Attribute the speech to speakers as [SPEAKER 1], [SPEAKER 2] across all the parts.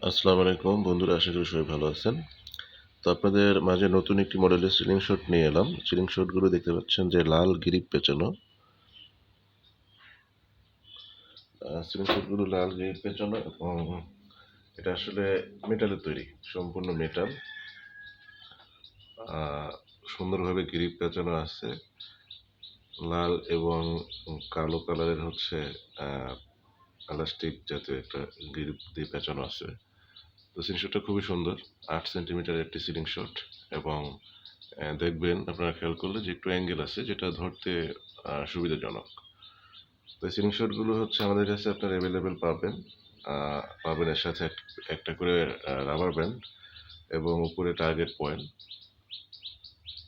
[SPEAKER 1] আসসালামু আলাইকুম বন্ধুরা, আশা করি সবাই ভালো আছেন। তো আপনাদের মাঝে নতুন একটি মডেলের সিলিং শট নিয়ে এলাম। সিলিং শটগুলো দেখতে পাচ্ছেন যে লাল গ্রিপ পেঁচানো। সিলিং শটগুলো লাল গ্রিপ পেঁচানো এবং এটা আসলে মেটালের তৈরি, সম্পূর্ণ মেটাল। সুন্দরভাবে গ্রিপ পেঁচানো আছে। লাল এবং কালো কালারের হচ্ছে প্লাস্টিক জাতীয় একটা গ্রিপ দিয়ে পেঁচানো আছে। তো সিলিং শটটা খুবই সুন্দর, 8 সেন্টিমিটার একটি সিলিং শট। এবং দেখবেন আপনারা খেয়াল করলে যে একটু অ্যাঙ্গেল আছে, যেটা ধরতে সুবিধাজনক। তো সিলিং শটগুলো হচ্ছে আমাদের কাছে আপনার অ্যাভেলেবেল পাবেন। পাবেন এর সাথে একটা করে রাবার ব্যান্ড এবং উপরে টার্গেট পয়েন্ট।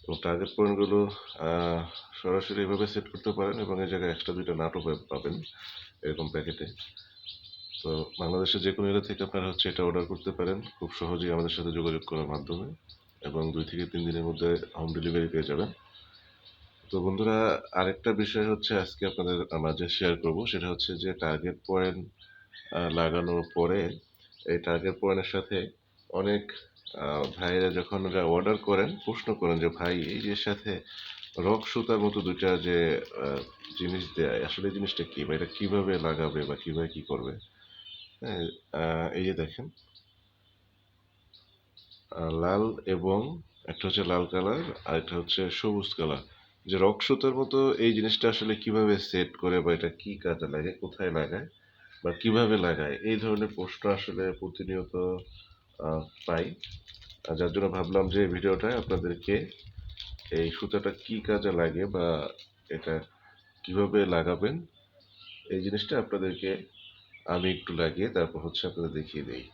[SPEAKER 1] এবং টার্গেট পয়েন্টগুলো সরাসরি এভাবে সেট করতে পারেন এবং এই জায়গায় এক্সট্রা 2টা নাটও পাবেন এরকম প্যাকেটে। তো বাংলাদেশের যে কোনো এরিয়া থেকে আপনারা হচ্ছে এটা অর্ডার করতে পারেন খুব সহজেই আমাদের সাথে যোগাযোগ করার মাধ্যমে, এবং 2 থেকে 3 দিনের মধ্যে হোম ডেলিভারি পেয়ে যাবেন। তো বন্ধুরা, আরেকটা বিষয় হচ্ছে আজকে আপনাদের মাঝে শেয়ার করব, সেটা হচ্ছে যে টার্গেট পয়েন্ট লাগানোর পরে এই টার্গেট পয়েন্টের সাথে অনেক ভাইয়েরা যখন অর্ডার করেন প্রশ্ন করেন যে ভাই এই যে সাথে রক সুতার মতো দুইটা যে জিনিস দেয়, আসলে এই জিনিসটা কি বা এটা কিভাবে লাগাবে বা কিভাবে কি করবে। হ্যাঁ, এই যে দেখেন, লাল এবং একটা হচ্ছে লাল কালার আর একটা হচ্ছে সবুজ কালার, যে রক সুতার মতো এই জিনিসটা আসলে কিভাবে সেট করে বা এটা কি কাজে লাগে, কোথায় লাগায় বা কিভাবে লাগায়, এই ধরনের প্রশ্ন আসলে প্রতিনিয়ত পাই। যার জন্য ভাবলাম যে এই ভিডিওটায় আপনাদেরকে এই সুতাটা কি কাজে লাগে বা এটা কিভাবে লাগাবেন এই জিনিসটা আপনাদেরকে আমি একটু লাগিয়ে তারপর হচ্ছে আপনাদের দেখিয়ে দিই।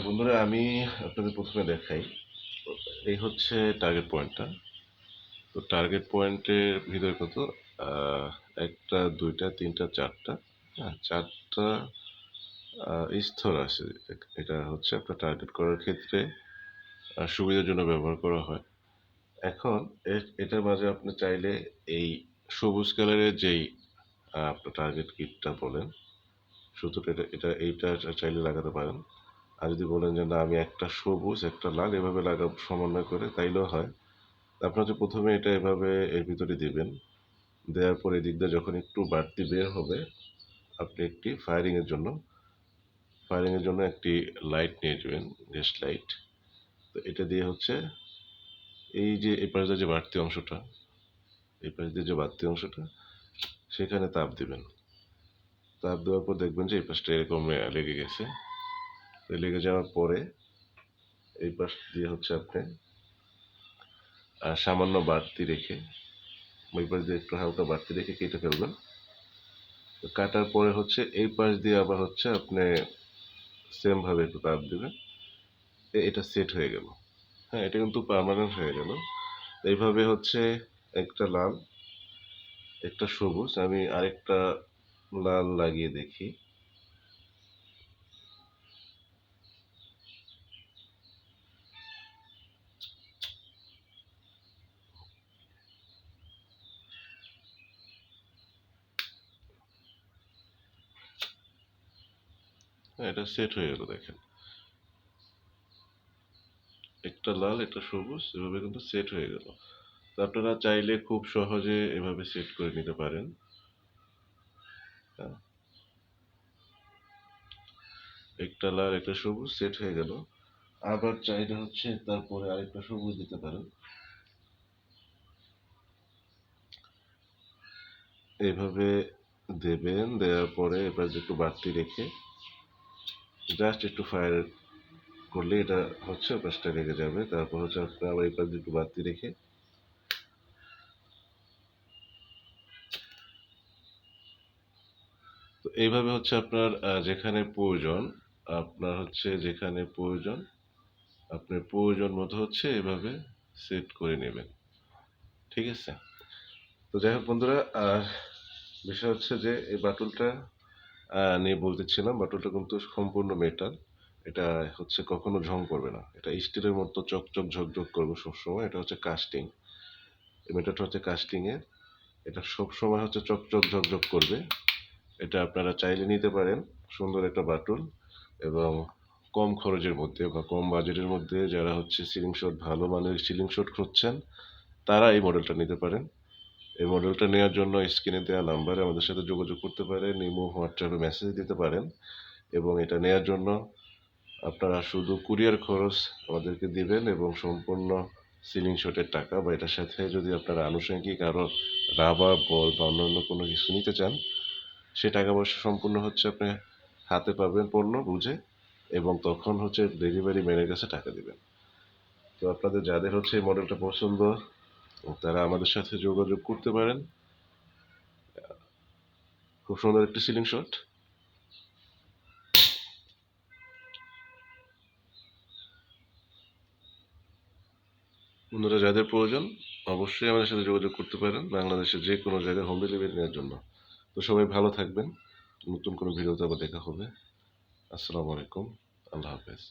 [SPEAKER 1] বন্ধুরা, আমি আপনাদের প্রথমে দেখাই। এই হচ্ছে টার্গেট পয়েন্টটা। তো টার্গেট পয়েন্টের ভিতরে কত, আহ, একটা দুইটা তিনটা চারটা, হ্যাঁ চারটা স্তর আছে। এটা হচ্ছে আপনার টার্গেট করার ক্ষেত্রে সুবিধার জন্য ব্যবহার করা হয়। এখন এটার মাঝে আপনি চাইলে এই সবুজ কালারের যেই আপনার টার্গেট কিটটা বলেন, সুতোটা এটা এটা এইটা চাইলে লাগাতে পারেন। আর যদি বলেন যে না আমি একটা সবুজ একটা লাল এভাবে লাগাবো সমন্বয় করে, তাইলেও হয়। আপনার হচ্ছে প্রথমে এটা এভাবে এর ভিতরে দিবেন, দেওয়ার পরে এদিক দিয়ে যখন একটু বাড়তি বের হবে, আপনি একটি ফায়ারিংয়ের জন্য একটি লাইট নিয়ে যাবেন, গ্যাস লাইট। তো এটা দিয়ে হচ্ছে এই যে এই পাশে যে বাড়তি অংশটা, এই পাশ দিয়ে যে বাড়তি অংশটা সেখানে তাপ দিবেন। তাপ দেওয়ার পর দেখবেন যে এই পাশটা এরকম লেগে গেছে। তো লেগে যাওয়ার পরে এই পাশ দিয়ে হচ্ছে আপনি সামান্য বাড়তি রেখে, ওই পাশ দিয়ে একটু হালকা বাড়তি রেখে কেটে ফেলবেন। তো কাটার পরে হচ্ছে এই পাশ দিয়ে আবার হচ্ছে আপনি সেম ভাবে একটু তাপ দিবেন। এটা সেট হয়ে গেল। হ্যাঁ, এটা কিন্তু পার্মানেন্ট হয়ে গেল। এইভাবে হচ্ছে একটা লাল একটা সবুজ, আমি আরেকটা লাল লাগিয়ে দেখি। হ্যাঁ, এটা সেট হয়ে গেল দেখেন, একটা লাল একটা সবুজ এভাবে কিন্তু সেট হয়ে গেল। তো আপনারা চাইলে খুব সহজে এভাবে সেট করে নিতে পারেন। হ্যাঁ, একটা লাল একটা সবুজ সেট হয়ে গেল। আবার চাইলে হচ্ছে তারপরে আরেকটা সবুজ দিতে পারেন। এইভাবে দেবেন, দেওয়ার পরে এবার একটু বাড়তি রেখে জাস্ট একটু ফায়ার করলে এটা হচ্ছে পাশটা লেগে যাবে। তারপর হচ্ছে আপনার আবার এই পাশ দিয়ে একটু বাড়তি রেখে, তো এইভাবে হচ্ছে আপনার যেখানে প্রয়োজন, আপনার হচ্ছে যেখানে প্রয়োজন আপনার প্রয়োজন মতো হচ্ছে এভাবে সেট করে নেবেন। ঠিক আছে। তো যাই হোক বন্ধুরা, বিষয় হচ্ছে যে এই বাটুলটা নিয়ে বলতেছিলাম, বাটুলটা কিন্তু সম্পূর্ণ মেটাল। এটা হচ্ছে কখনো ঝং করবে না, এটা স্টিলের মতো চকচক ঝকঝক করবে সবসময়। এটা হচ্ছে কাস্টিং, এই মেটালটা হচ্ছে কাস্টিং এর। এটা সবসময় হচ্ছে চকচক ঝকঝক করবে। এটা আপনারা চাইলে নিতে পারেন। সুন্দর একটা বাটুল এবং কম খরচের মধ্যে বা কম বাজেটের মধ্যে যারা হচ্ছে সিলিং শট ভালো মানের সিলিং শট খুঁজছেন তারা এই মডেলটা নিতে পারেন। এই মডেলটা নেওয়ার জন্য স্ক্রিনে দেওয়া নাম্বারে আমাদের সাথে যোগাযোগ করতে পারেন, ইমো, হোয়াটসঅ্যাপে মেসেজ দিতে পারেন এবং এটা নেয়ার জন্য আপনারা শুধু কুরিয়ার খরচ আমাদেরকে দিবেন এবং সম্পূর্ণ সিলিং শটের টাকা বা এটার সাথে যদি আপনারা আনুষঙ্গিক আরও রাবার, বল বা অন্যান্য কোনো কিছু নিতে চান, সে টাকা পয়সা সম্পূর্ণ হচ্ছে আপনি হাতে পাবেন পণ্য বুঝে এবং তখন হচ্ছে ডেলিভারি ম্যানের কাছে টাকা দিবেন। তো আপনাদের যাদের হচ্ছে এই মডেলটা পছন্দ তারা আমাদের সাথে যোগাযোগ করতে পারেন। খুব সুন্দর একটি সিলিং শট। বন্ধুরা যাদের প্রয়োজন অবশ্যই আমাদের সাথে যোগাযোগ করতে পারেন বাংলাদেশের যে কোনো জায়গায় হোম ডেলিভারি নেওয়ার জন্য। তো সবাই ভালো থাকবেন। নতুন কোনো ভিডিওতে আবার দেখা হবে। আসসালামু আলাইকুম। আল্লাহ হাফেজ।